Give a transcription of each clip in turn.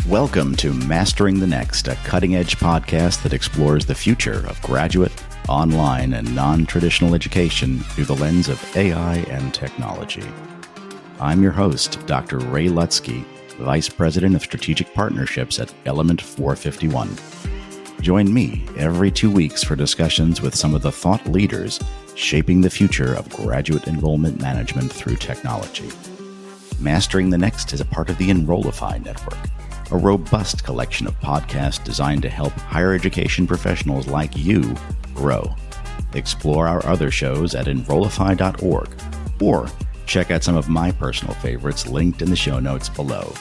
Welcome to Mastering the Next, a cutting-edge podcast that explores the future of graduate, online, and non-traditional education through the lens of AI and technology. I'm your host, Dr. Ray Lutsky, Vice President of Strategic Partnerships at Element 451. Join me every 2 weeks for discussions with some of the thought leaders shaping the future of graduate enrollment management through technology. Mastering the Next is a part of the Enrollify Network, a robust collection of podcasts designed to help higher education professionals like you grow. Explore our other shows at enrollify.org or check out some of my personal favorites linked in the show notes below.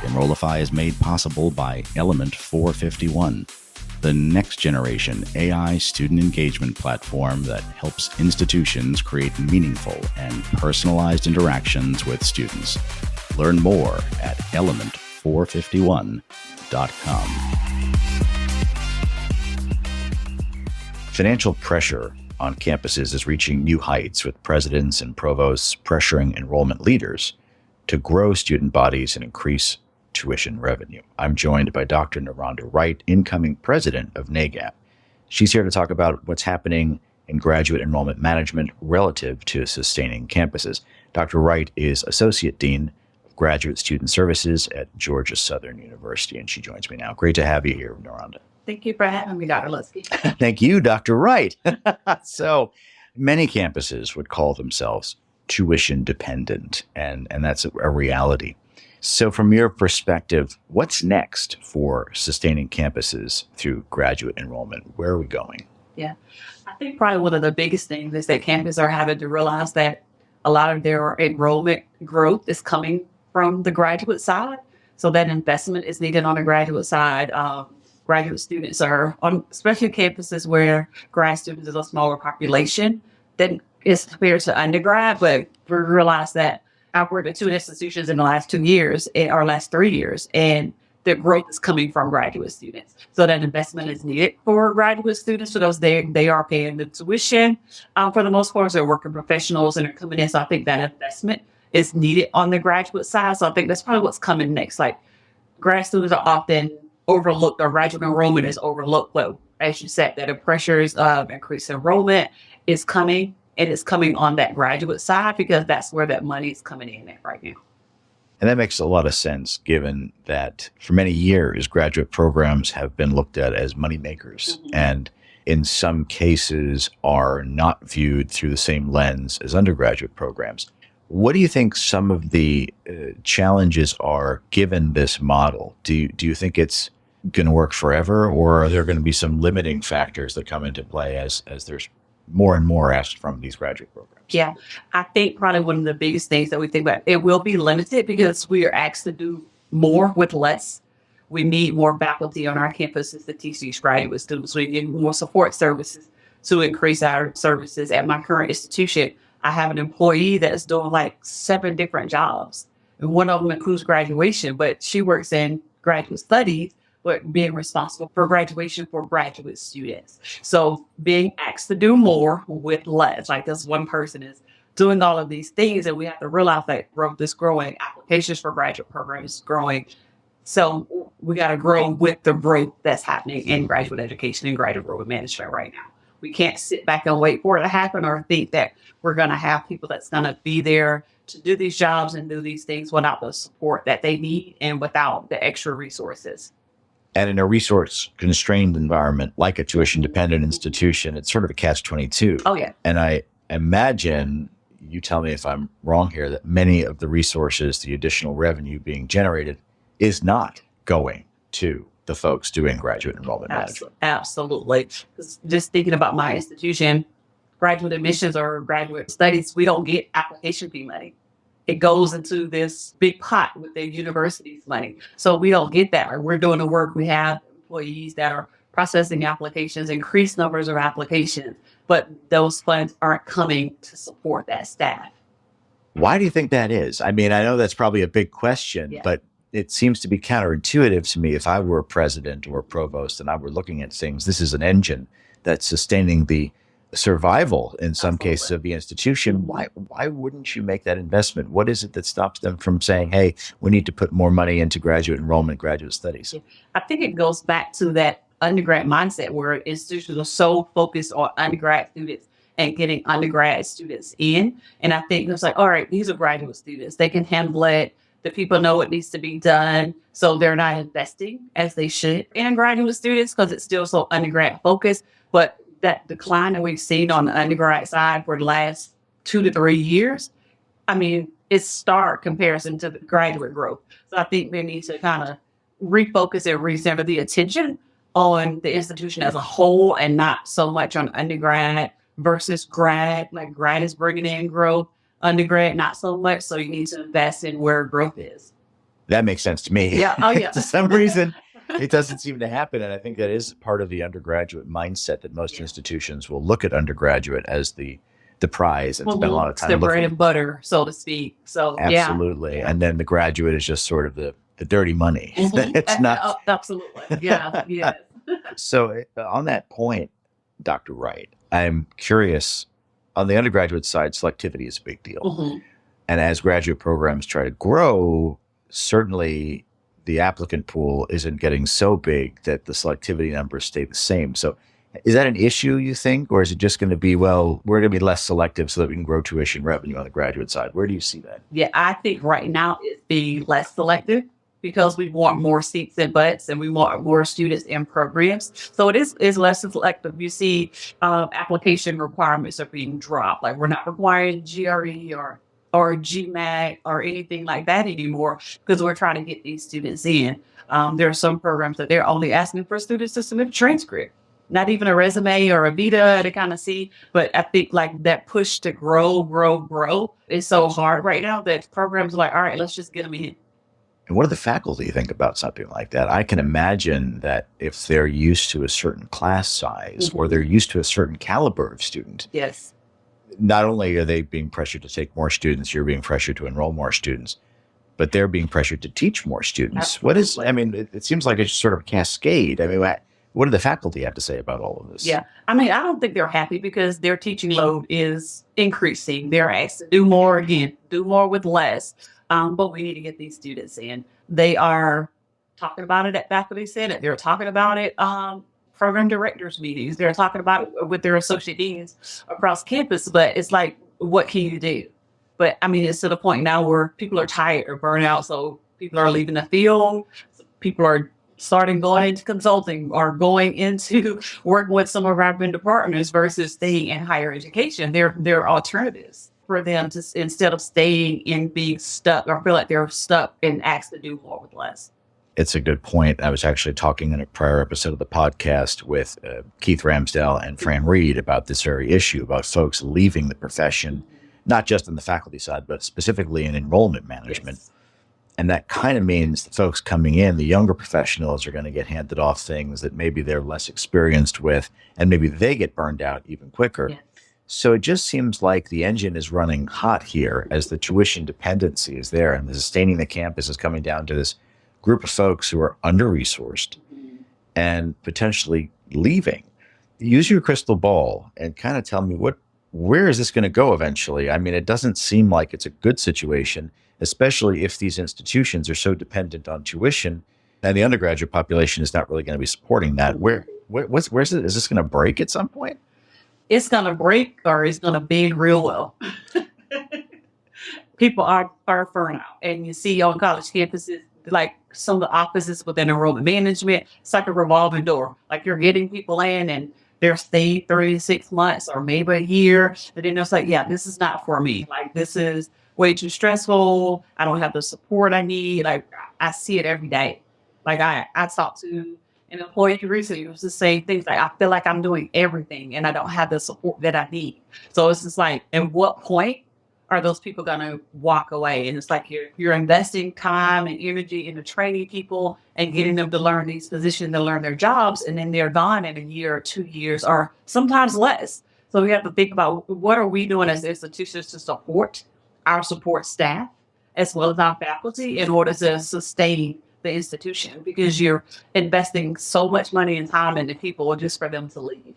Enrollify is made possible by Element 451, the next generation AI student engagement platform that helps institutions create meaningful and personalized interactions with students. Learn more at element451.com. Financial pressure on campuses is reaching new heights, with presidents and provosts pressuring enrollment leaders to grow student bodies and increase tuition revenue. I'm joined by Dr. Naronda Wright, incoming president of NAGAP. She's here to talk about what's happening in graduate enrollment management relative to sustaining campuses. Dr. Wright is Associate Dean of Graduate Student Services at Georgia Southern University, and she joins me now. Great to have you here, Naronda. Thank you for having me, Dr. Lutsky. Thank you, Dr. Wright. So many campuses would call themselves tuition dependent, and that's a reality. So from your perspective, what's next for sustaining campuses through graduate enrollment? Where are we going? Yeah, I think probably one of the biggest things is that campuses are having to realize that a lot of their enrollment growth is coming from the graduate side. So that investment is needed on the graduate side. Graduate students are on, especially campuses where grad students is a smaller population than is compared to undergrad, but we realize that I've worked at two institutions in the last 2 years, or last 3 years, and the growth is coming from graduate students. So that investment is needed for graduate students because they are paying the tuition. For the most part, they're working professionals and they're coming in. So I think that investment is needed on the graduate side. So I think that's probably what's coming next. Like, grad students are often overlooked, or graduate enrollment is overlooked. But as you said, that the pressures of increased enrollment is coming. And it's coming on that graduate side because that's where that money is coming in at right now. And that makes a lot of sense, given that for many years, graduate programs have been looked at as moneymakers, and in some cases are not viewed through the same lens as undergraduate programs. What do you think some of the challenges are given this model? Do you think it's going to work forever, or are there going to be some limiting factors that come into play as there's more and more asked from these graduate programs? Yeah, I think probably one of the biggest things that we think about, it will be limited because we are asked to do more with less. We need more faculty on our campuses to teach these graduate students. We need more support services to increase our services. At my current institution, I have an employee that's doing like 7 different jobs. And one of them includes graduation, but she works in graduate studies, but being responsible for graduation for graduate students. So being asked to do more with less, like this one person is doing all of these things, and we have to realize that growth is growing, applications for graduate programs is growing. So we got to grow with the growth that's happening in graduate education and graduate enrollment management right now. We can't sit back and wait for it to happen or think that we're going to have people that's going to be there to do these jobs and do these things without the support that they need and without the extra resources. And in a resource-constrained environment, like a tuition-dependent institution, it's sort of a catch-22. Oh, yeah. And I imagine, you tell me if I'm wrong here, that many of the resources, the additional revenue being generated, is not going to the folks doing graduate enrollment management. Absolutely. Just thinking about my institution, graduate admissions or graduate studies, we don't get application fee money. It goes into this big pot with the university's money. So we don't get that. We're doing the work. We have employees that are processing applications, increased numbers of applications, but those funds aren't coming to support that staff. Why do you think that is? I mean, I know that's probably a big question, but it seems to be counterintuitive to me. If I were a president or a provost and I were looking at things, this is an engine that's sustaining the survival in some Absolutely. cases of the institution, why wouldn't you make that investment? What is it that stops them from saying, hey, we need to put more money into graduate enrollment, graduate studies? I think it goes back to that undergrad mindset where institutions are so focused on undergrad students and getting undergrad students in. And I think it's like, all right, these are graduate students. They can handle it. The people know what needs to be done. So they're not investing as they should in graduate students because it's still so undergrad focused. But that decline that we've seen on the undergrad side for the last 2 to 3 years, I mean, it's stark comparison to the graduate growth. So I think they need to kind of refocus and recenter the attention on the institution as a whole and not so much on undergrad versus grad. Like grad is bringing in growth, undergrad not so much. So you need to invest in where growth is. That makes sense to me. Yeah. Oh, yeah. For some reason, it doesn't seem to happen. And I think that is part of the undergraduate mindset that most institutions will look at undergraduate as the prize and spend a lot of time the looking. bread and butter, so to speak. So Absolutely. Yeah. And then the graduate is just sort of the dirty money. It's not. Absolutely. Yeah. Yeah. So on that point, Dr. Wright, I'm curious, on the undergraduate side, selectivity is a big deal. Mm-hmm. And as graduate programs try to grow, certainly the applicant pool isn't getting so big that the selectivity numbers stay the same. So is that an issue, you think? Or is it just going to be, well, we're going to be less selective so that we can grow tuition revenue on the graduate side? Where do you see that? Yeah, I think right now it's being less selective because we want more seats and butts and we want more students in programs. So it is less selective. You see application requirements are being dropped. Like we're not requiring GRE or GMAT or anything like that anymore because we're trying to get these students in. There are some programs that they're only asking for students to submit a transcript, not even a resume or a vita to kind of see. But I think like that push to grow is so hard right now that programs are like, all right, let's just get them in. And what do the faculty think about something like that? I can imagine that if they're used to a certain class size or they're used to a certain caliber of student, Yes. not only are they being pressured to take more students, you're being pressured to enroll more students, but they're being pressured to teach more students. Absolutely. It seems like it's sort of a cascade. I mean, what do the faculty have to say about all of this? Yeah. I mean, I don't think they're happy because their teaching load is increasing. They're asked to do more again, do more with less. But we need to get these students in. They are talking about it at Faculty Senate. They're talking about it program directors meetings. They're talking about it with their associate deans across campus. But it's like, what can you do? But I mean, it's to the point now where people are tired or burnt out. So people are leaving the field. People are starting going into consulting or going into working with some of our vendor partners versus staying in higher education. There are alternatives for them to, instead of staying in being stuck or feel like they're stuck and asked to do more with less. It's a good point. I was actually talking in a prior episode of the podcast with Keith Ramsdell and Fran Reed about this very issue, about folks leaving the profession, not just on the faculty side, but specifically in enrollment management. Yes. And that kind of means the folks coming in, the younger professionals, are going to get handed off things that maybe they're less experienced with, and maybe they get burned out even quicker. Yes. So it just seems like the engine is running hot here as the tuition dependency is there, and the sustaining the campus is coming down to this group of folks who are under-resourced and potentially leaving. Use your crystal ball and kind of tell me where is this going to go eventually? I mean, it doesn't seem like it's a good situation, especially if these institutions are so dependent on tuition and the undergraduate population is not really going to be supporting that. Where's it? Is this going to break at some point? It's going to break or it's going to bend real well. People are burnt out. And you see on college campuses, like some of the offices within enrollment management, it's like a revolving door. Like you're getting people in and they're staying 3 to 6 months or maybe a year. And then it's like, yeah, this is not for me. Like this is way too stressful. I don't have the support I need. Like I see it every day. Like I talked to an employee recently who was just saying things like, I feel like I'm doing everything and I don't have the support that I need. So it's just like, at what point are those people going to walk away? And it's like you're investing time and energy into training people and getting them to learn these positions, to learn their jobs, and then they're gone in a year or 2 years or sometimes less. So we have to think about what are we doing as institutions to support our support staff as well as our faculty in order to sustain the institution, because you're investing so much money and time into people just for them to leave.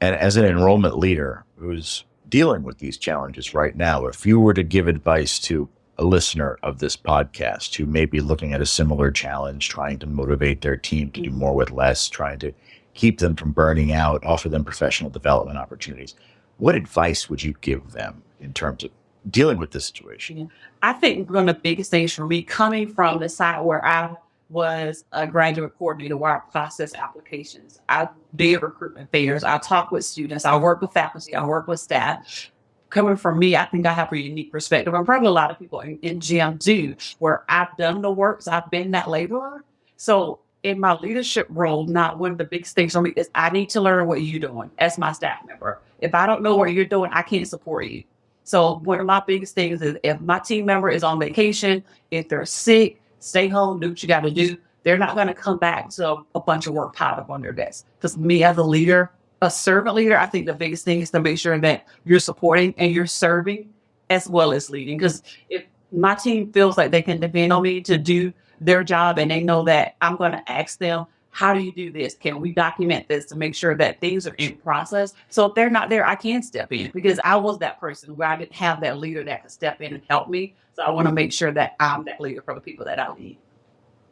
And as an enrollment leader who's dealing with these challenges right now, if you were to give advice to a listener of this podcast who may be looking at a similar challenge, trying to motivate their team to do more with less, trying to keep them from burning out, offer them professional development opportunities, what advice would you give them in terms of dealing with this situation? I think one of the biggest things for me, coming from the side where I was a graduate coordinator where I processed applications, I did recruitment fairs, I talked with students, I work with faculty, I work with staff. Coming from me, I think I have a unique perspective. And probably a lot of people in GM do, where I've done the work, so I've been that laborer. So in my leadership role, not one of the biggest things for me is I need to learn what you're doing as my staff member. If I don't know what you're doing, I can't support you. So one of my biggest things is if my team member is on vacation, if they're sick, stay home, do what you got to do. They're not going to come back to a bunch of work piled up on their desk. Because me as a leader, a servant leader, I think the biggest thing is to make sure that you're supporting and you're serving as well as leading. Because if my team feels like they can depend on me to do their job and they know that I'm going to ask them, how do you do this? Can we document this to make sure that things are in process? So if they're not there, I can step in because I was that person where I didn't have that leader that could step in and help me. So I want to make sure that I'm that leader for the people that I lead.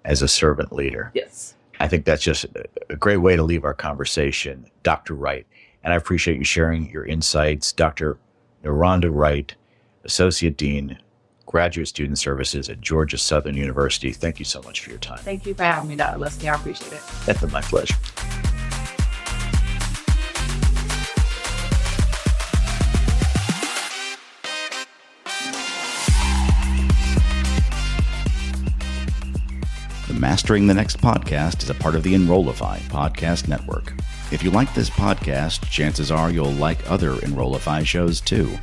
As a servant leader. Yes. I think that's just a great way to leave our conversation, Dr. Wright. And I appreciate you sharing your insights. Dr. Naronda Wright, Associate Dean, Graduate Student Services at Georgia Southern University. Thank you so much for your time. Thank you for having me, Dr. Leslie. I appreciate it. That's my pleasure. The Mastering the Next podcast is a part of the Enrollify podcast network. If you like this podcast, chances are you'll like other Enrollify shows too.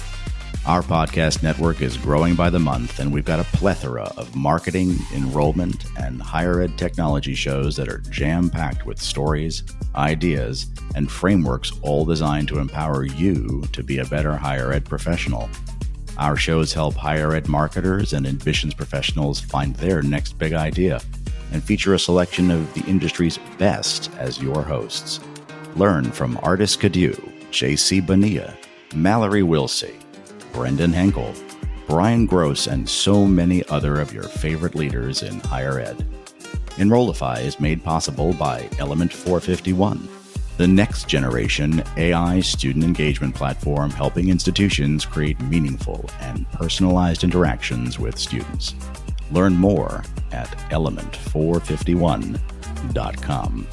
Our podcast network is growing by the month, and we've got a plethora of marketing, enrollment, and higher ed technology shows that are jam-packed with stories, ideas, and frameworks all designed to empower you to be a better higher ed professional. Our shows help higher ed marketers and admissions professionals find their next big idea and feature a selection of the industry's best as your hosts. Learn from Artis Cadieux, J.C. Bonilla, Mallory Wilsey, Brendan Henkel, Brian Gross, and so many other of your favorite leaders in higher ed. Enrollify is made possible by Element 451, the next generation AI student engagement platform helping institutions create meaningful and personalized interactions with students. Learn more at element451.com.